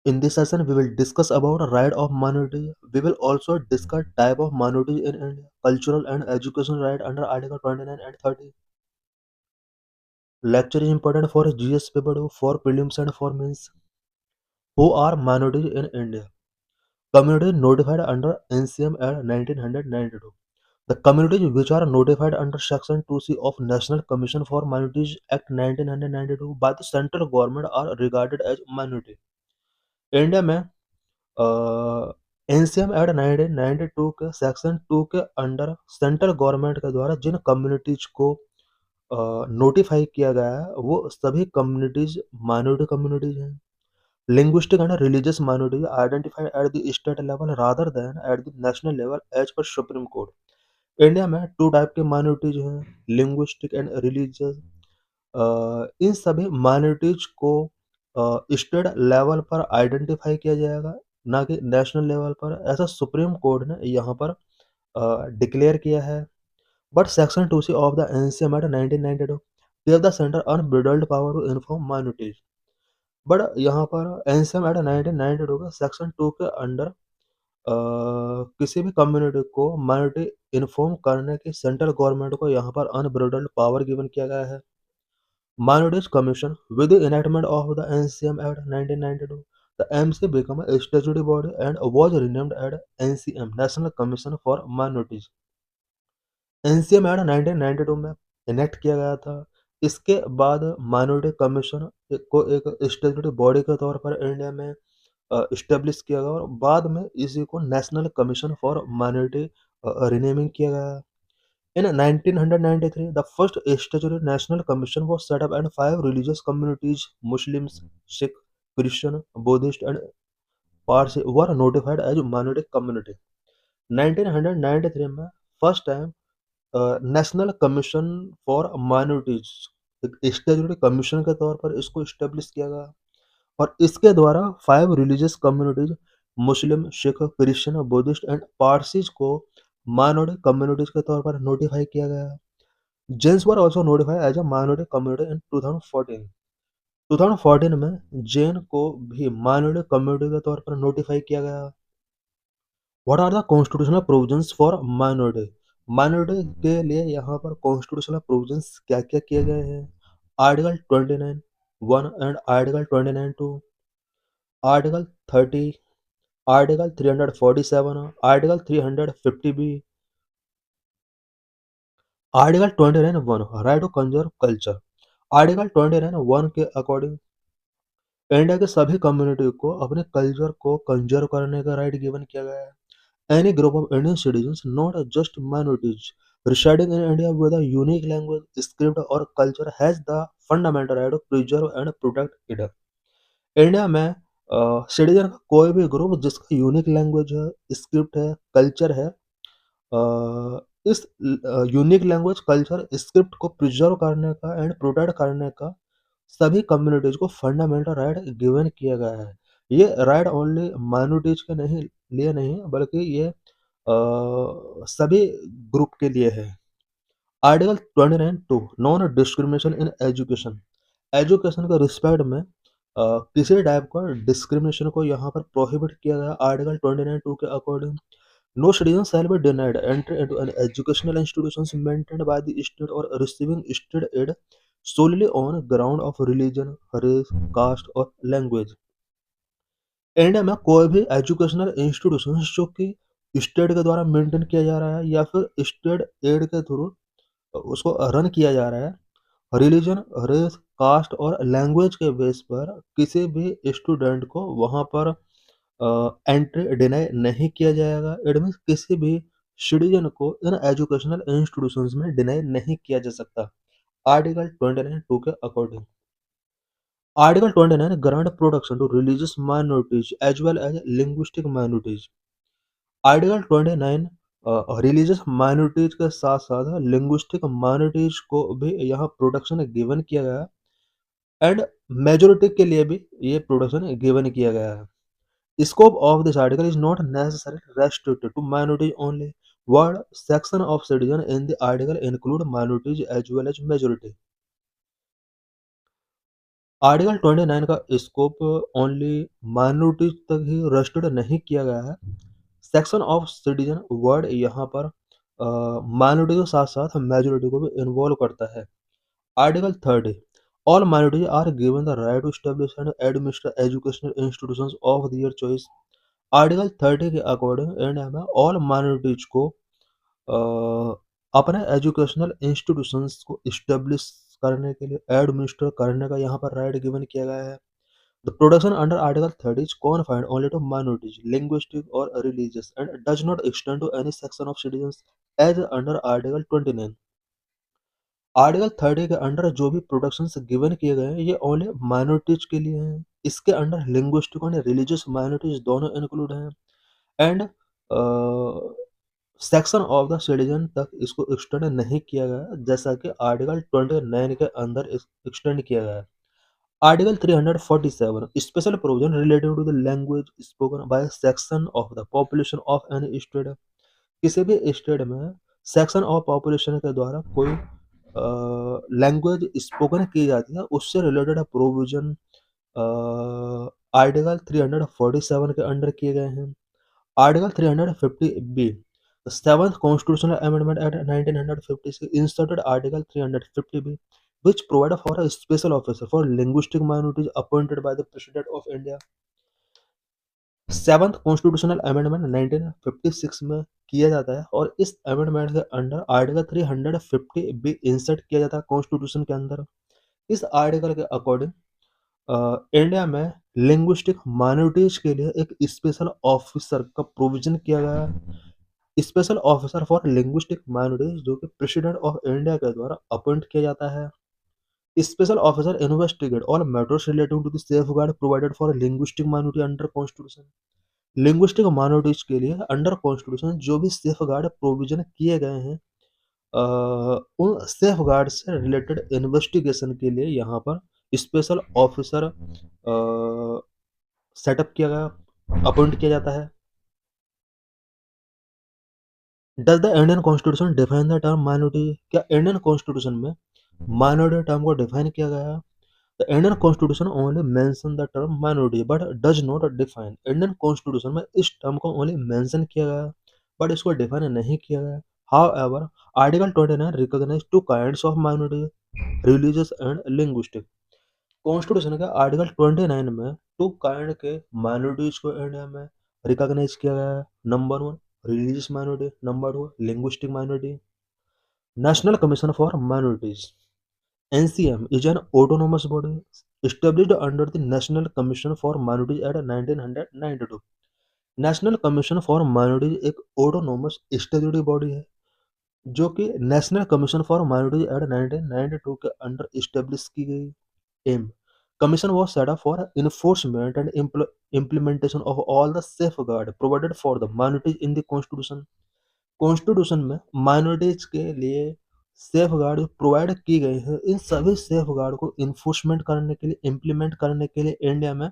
In this session, we will discuss about right of minority. We will also discuss type of minorities in India, cultural and educational right under Article 29 and 30. Lecture is important for GS paper 2, for prelims and for mains. Who are minorities in India? Communities notified under NCM Act 1992. The communities which are notified under Section 2C of National Commission for Minorities Act 1992 by the central government are regarded as minority. India में NCM act 1992 के section 2 के under central government के द्वारा जिन communities को notify किया गया है वो सभी कम्युनिटीज माइनॉरिटी कम्युनिटीज हैं. Linguistic and religious minority identified at the state level rather than at the national level as per supreme court. India में टू टाइप के माइनॉरिटीज हैं, लिंग्विस्टिक एंड रिलीजियस. इन सभी माइनॉरिटीज को स्टेट लेवल पर identify किया जाएगा, ना कि नेशनल लेवल पर, ऐसा सुप्रीम कोर्ट ने यहाँ पर डिक्लेयर किया है. But section 2C of the NCM act 1992 give the centre unbridled power to inform minorities. But यहाँ पर एनसीएम एक्ट 1992 के सेक्शन 2 के अंडर किसी भी कम्युनिटी को माइनॉरिटी इन्फॉर्म करने की सेंट्रल गवर्नमेंट को यहाँ पर अनब्रिडल्ड पावर गिवन किया गया है. Minorities Commission. With the enactment of the NCM Act 1992, the MC became a statutory body and was renamed as NCM, National Commission for Minorities. NCM Act 1992 में enact किया गया था. इसके बाद माइनॉरिटी कमीशन को एक स्टेचुटरी बॉडी के तौर पर इंडिया में इस्टेब्लिश किया गया और बाद में इसी को national commission for minority renaming किया गया. In 1993, the first statutory national commission was set up and 5 religious communities, Muslims, Sikh, Christian, Buddhist and Parsi were notified as minority community. 1993 में first time national commission for minorities एक statutory commission के तौर पर इसको establish किया गया और इसके द्वारा 5 religious communities, Muslim, Sikh, Christian, Buddhist and Parsis को माइनॉरिटी कम्युनिटीज के तौर पर नोटिफाई किया गया. Jains were also notified as a minority community in 2014. 2014 में जैन को भी माइनॉरिटी कम्युनिटी के तौर पर नोटिफाई किया गया. What are the constitutional provisions for minority? Minority के लिए यहाँ पर कॉन्स्टिट्यूशनल प्रोविजंस क्या क्या किए गए हैं? Article 29(1) and article 29(2), article 30, article 347, article 350B, article 29(1) right to conserve culture. Article 29(1) के अकॉर्डिंग इंडिया के सभी कम्युनिटी को अपने कल्चर को कंजर्व करने का राइट गिवन किया गया है. Any group of Indian citizens, not just minorities, residing in India with a unique language, script और culture has the fundamental right to preserve and protect it. India में citizen का कोई भी ग्रुप जिसका unique language है, script है, culture है, इस यूनिक लैंग्वेज, कल्चर, स्क्रिप्ट को प्रिजर्व करने का एंड प्रोटेक्ट करने का सभी कम्युनिटीज को फंडामेंटल राइट गिवन किया गया है. ये राइट ओनली माइनॉरिटीज के नहीं लिए नहीं बल्कि ये सभी ग्रुप के लिए है. Article 29(2) non discrimination in education. Education के रिस्पेक्ट में किसी टाइप का डिस्क्रिमिनेशन को यहाँ पर प्रोहिबिट किया गया. आर्टिकल 29(2) के according no citizen shall be denied entry into an educational institutions maintained by the state or receiving state aid solely on ground of religion, race, caste और language. इंडिया में कोई भी एजुकेशनल इंस्टीट्यूशन जो कि state के द्वारा maintain किया जा रहा है या फिर स्टेट एड के थ्रू उसको रन किया जा रहा है, रिलीजन, रेस, कास्ट और लैंग्वेज के बेस पर किसी भी स्टूडेंट को वहाँ पर एंट्री डिनाई नहीं किया जाएगा. इट मीन्स किसी भी सिटीजन को इन एजुकेशनल इंस्टीट्यूशंस में डिनाई नहीं किया जा सकता. आर्टिकल 29(2) के according article 29 grant protection to religious minorities as well as linguistic minorities. Article 29 religious minorities के साथ साथ लिंग्विस्टिक माइनॉरिटीज को भी यहाँ प्रोटेक्शन गिवन किया गया एंड मेजोरिटी के लिए भी ये प्रोटेक्शन गिवन किया गया है. Scope of this article is not necessarily restricted to minorities only. Word section of citizen in the article include minorities as well as majority. Article 29 का स्कोप ओनली माइनॉरिटीज तक ही restrict नहीं किया गया है। Section of citizen word यहाँ पर minority के साथ साथ मेजोरिटी को भी इन्वॉल्व करता है। Article 30 all minorities are given the right to establish and administer educational institutions of their choice. Article 30 के अकॉर्डिंग इंडिया में ऑल माइनॉरिटीज को अपने एजुकेशनल इंस्टीट्यूशंस को इस्टेब्लिश करने के लिए एडमिनिस्टर करने का यहाँ पर राइट गिवन किया गया है। The production under article 30 is confined only to minorities, linguistic or religious, and does not extend to any section of citizens as under Article 29। Article 30 के अंडर जो भी प्रोडक्शंस गिवन किए गए हैं ये ओनली माइनॉरिटीज के लिए हैं। इसके अंडर लिंग्विस्टिक और रिलीजियस माइनॉरिटीज दोनों इंक्लूड हैं। And section of the citizen तक इसको एक्सटेंड नहीं किया गया जैसा कि आर्टिकल 29 के अंदर एक्सटेंड किया गया है। Article 347 special provision related to the language spoken by section of the population of any state. किसी भी स्टेट में सेक्शन ऑफ पॉपुलेशन के द्वारा कोई लैंग्वेज स्पोकन की जाती है उससे रिलेटेड प्रोविजन आर्टिकल 347 के अंडर किए गए हैं। Article 350 B The seventh constitutional amendment at 1956 inserted Article 350B, which provided for a special officer for linguistic minorities appointed by the President of India। Seventh constitutional amendment 1956 में किया जाता है और इस अमेंडमेंट के अंडर आर्टिकल 350 भी insert किया जाता है कॉन्स्टिट्यूशन के अंदर। इस आर्टिकल के अकॉर्डिंग इंडिया में लिंग्विस्टिक माइनॉरिटीज के लिए एक स्पेशल ऑफिसर का प्रोविजन किया गया है। Special officer for linguistic minorities जो कि प्रेसिडेंट ऑफ इंडिया के द्वारा अपॉइंट किया जाता है। Special officer investigate all matters relating to the safeguard provided for linguistic minority under constitution. Linguistic minorities के लिए अंडर कॉन्स्टिट्यूशन जो भी सेफगार्ड प्रोविजन किए गए हैं उन सेफगार्ड से रिलेटेड इन्वेस्टिगेशन के लिए यहाँ पर स्पेशल ऑफिसर सेटअप किया गया अपॉइंट किया जाता है। Does the Indian constitution define the term minority? क्या इंडियन कॉन्स्टिट्यूशन में माइनॉरिटी टर्म को डिफाइन किया गया है? The Indian constitution only mention the term minority but does not define. Indian constitution में इस टर्म को ओनली मेंशन किया गया है बट इसको डिफाइन नहीं किया गया। However article 29 recognise two kinds of minority, religious and linguistic. Constitution के आर्टिकल 29 में टू काइंड के माइनॉरिटीज को इंडिया में रिकॉग्नाइज किया गया है। Number 1 religious minority, number 2 linguistic minority. National commission for minorities NCM is an autonomous body established under the National Commission for Minorities at 1992। National commission for minorities एक autonomous statutory body है जो कि national commission for minorities at 1992 के under establish की गई। M commission was set up for enforcement and implementation of all the safeguard provided for the minorities in the constitution। Constitution में minorities के लिए safe guard provide की गई है। इन सभी सेफ गार्ड को इन्फोर्समेंट करने के लिए इम्प्लीमेंट करने के लिए इंडिया में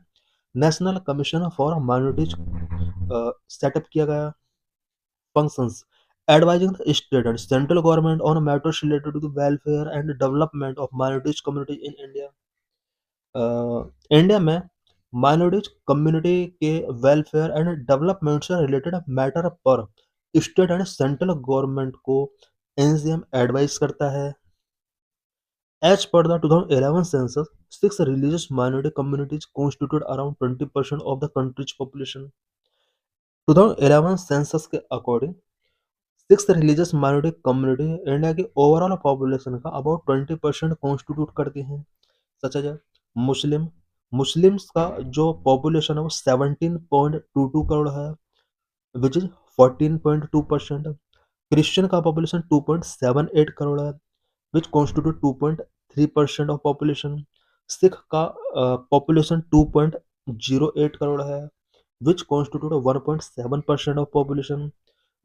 national commission for minorities set up किया गया। Functions advising the state and central government on matters related to the welfare and development of minorities community in India. India में माइनॉरिटीज कम्युनिटी के वेलफेयर एंड डेवलपमेंट से related matter पर state and central government को NCM advice करता है। As per the 2011 census 6 religious minority communities constitute around 20% of the country's population. 2011 census के according 6 religious minority community India की overall population का about 20% constitute करती हैं। सच है मुस्लिम मुस्लिम्स का जो पॉपुलेशन है वो 17.22 करोड़ है विच इज 14.2%। क्रिश्चियन का पॉपुलेशन 2.78 करोड़ है which constitute 2.3% of population. Sikh का पॉपुलेशन 2.08 करोड़ है which constitute 1.7% of population.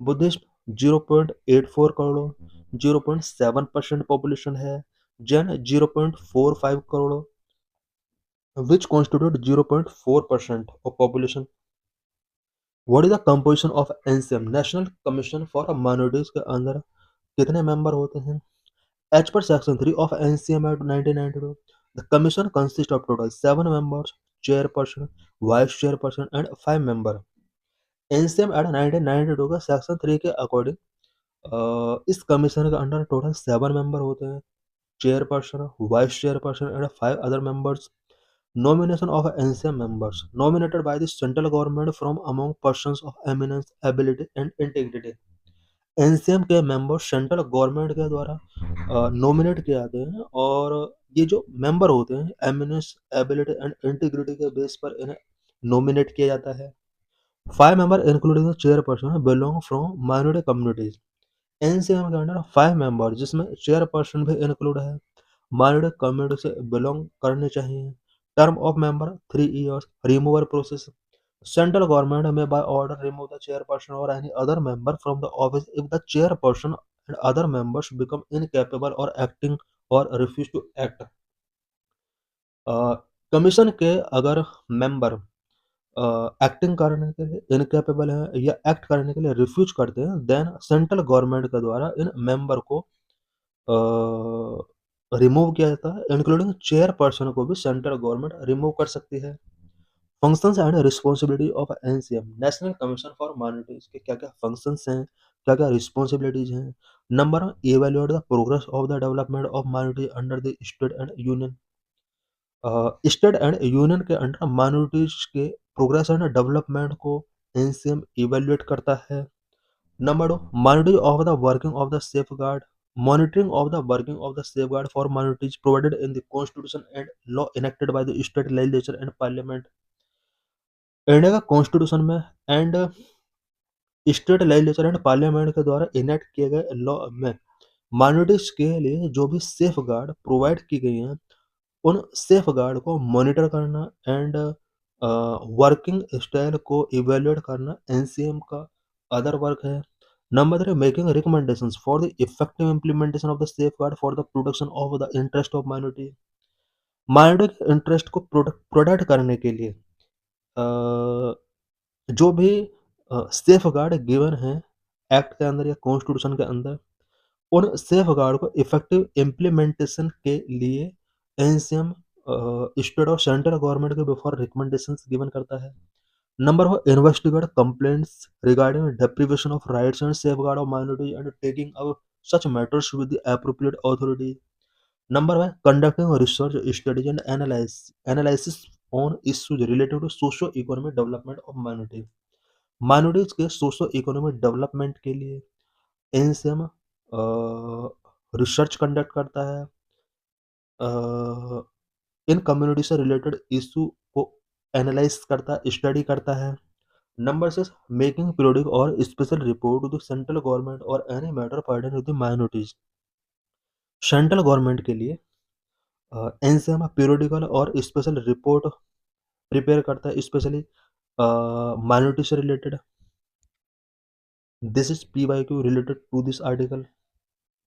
Buddhist 0.84 crore 0.7% population है। Jain 0.45 crore which constitute 0.4% of population। What is the composition of NCM national commission for minorities के अंदर कितने मेंबर होते हैं? As per section 3 of NCM act 1992 The commission consists of total 7 members, chairperson, vice chairperson, and 5 members. NCM act 1992 का section 3 के according इस commission के under total 7 member होते हैं, chairperson, vice chairperson, and 5 other members. Nomination of NCM members nominated by the central government from among persons of eminence, ability, and integrity. NCM के member central government के द्वारा nominate किए जाते हैं और ये जो मेंबर होते हैं एमिनेंस, एबिलिटी एंड इंटीग्रिटी के बेस पर इन्हें नॉमिनेट किया जाता है। 5 member including the chairperson belong from minority communities. NCM के अंडर 5 मेंबर जिसमें चेयरपर्सन भी इंक्लूड है माइनॉरिटी कम्युनिटी से बिलोंग करने चाहिए। Term of member 3 years। Removal process central government में by order remove the chairperson or any other member from the office if the chairperson and other members become incapable or acting or refuse to act। Commission के अगर member acting करने के लिए incapable है या act करने के लिए रिफ्यूज करते हैं देन सेंट्रल गवर्नमेंट के द्वारा इन मेंबर को रिमूव किया जाता है, इंक्लूडिंग चेयरपर्सन को भी सेंट्रल गवर्नमेंट रिमूव कर सकती है। Functions and responsibility of NCM national commission for minorities के क्या क्या फंक्शंस हैं, क्या क्या रिस्पॉन्सिबिलिटीज हैं। Number 1, evaluate the progress of the development of minority under the state and union. State and union के अंडर माइनॉरिटीज के प्रोग्रेस एंड डेवलपमेंट को एनसीएम इवेल्युएट करता है। Number 2, monitoring of the working of the safeguard monitoring of the working of the safeguard for minorities provided in the constitution and law enacted by the state legislature and parliament। India का constitution में and state legislature and parliament के द्वारा enact किए गए law में minorities के लिए जो भी सेफ गार्ड प्रोवाइड की गई हैं उन सेफ गार्ड को मॉनिटर करना एंड वर्किंग स्टाइल को इवेल्युएट करना एनसीएम का अदर वर्क है। Number 3, making recommendations for the effective implementation of the safe guard for the protection of the interest of minority. Minority के इंटरेस्ट को protect करने के लिए जो भी सेफ गार्ड गिवन है एक्ट के अंदर या कॉन्स्टिट्यूशन के अंदर उन सेफ गार्ड को इफेक्टिव इम्प्लीमेंटेशन के लिए एनसीएम स्टेट और सेंट्रल गवर्नमेंट के बिफोर रिकमेंडेशंस गिवन करता है। Number 4, investigate complaints regarding deprivation of rights and safe guard of minority and taking up such matters with the appropriate authority। Number 1, conducting research studies and analysis on issues related to socio-economic development of minority। Minorities के socio economic development के लिए NCM research conduct करता है इन community से related issue को analyse करता है, स्टडी करता है। नंबर 6, मेकिंग पीरियोडिक और special report to the central government और any matter pertaining to the minorities. Central government के लिए एनसीएम पीरियोडिकल और स्पेशल रिपोर्ट प्रिपेयर करता है स्पेशली माइनॉरिटी से related. This is PYQ related to this article।